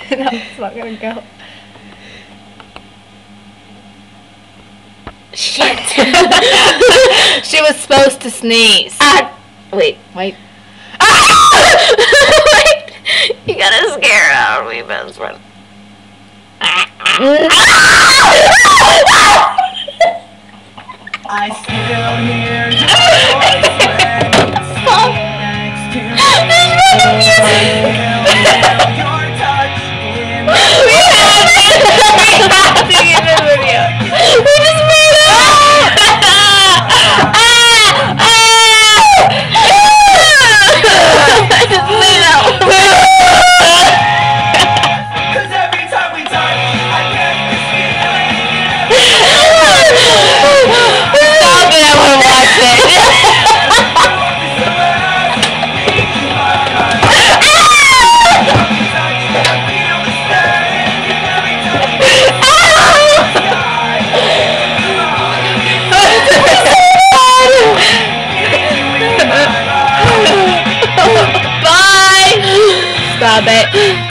No, it's not gonna go. Shit. She was supposed to sneeze. Wait. Wait. Wait. You gotta scare her out of me, best friend. I still hear your voice when you sit next to me. I feel your touch in my We just made it! I just made out. 'Cause every time we touch, I get this feeling. Stop it, I wanna watch it. Bye! Stop it.